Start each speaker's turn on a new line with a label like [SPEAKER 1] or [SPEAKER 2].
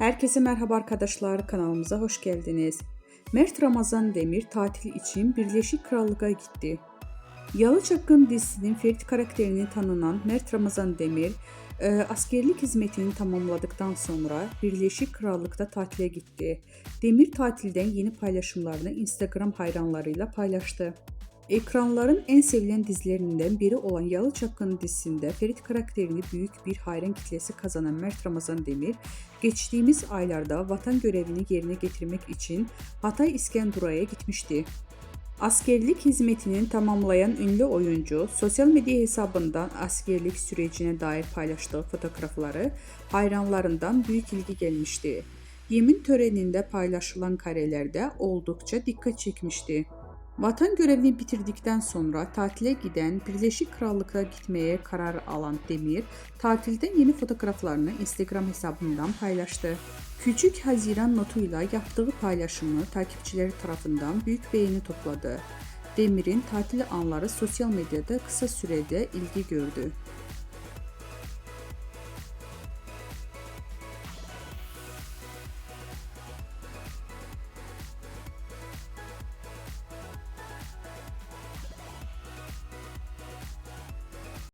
[SPEAKER 1] Herkese merhaba arkadaşlar, kanalımıza hoş geldiniz. Mert Ramazan Demir tatil için Birleşik Krallık'a gitti. Yalı Çapkın dizisinin Ferit karakterini tanınan Mert Ramazan Demir, askerlik hizmetini tamamladıktan sonra Birleşik Krallık'ta tatile gitti. Demir tatilden yeni paylaşımlarını Instagram hayranlarıyla paylaştı. Ekranların en sevilen dizilerinden biri olan Yalı Çapkın dizisinde Ferit karakterini büyük bir hayran kitlesi kazanan Mert Ramazan Demir, geçtiğimiz aylarda vatan görevini yerine getirmek için Hatay İskenderun'a gitmişti. Askerlik hizmetini tamamlayan ünlü oyuncu, sosyal medya hesabından askerlik sürecine dair paylaştığı fotoğrafları hayranlarından büyük ilgi gelmişti. Yemin töreninde paylaşılan karelerde oldukça dikkat çekmişti. Vatan görevini bitirdikten sonra tatile giden Birleşik Krallık'a gitmeye karar alan Demir, tatilden yeni fotoğraflarını Instagram hesabından paylaştı. Küçük Haziran notuyla yaptığı paylaşımı takipçileri tarafından büyük beğeni topladı. Demir'in tatil anları sosyal medyada kısa sürede ilgi gördü.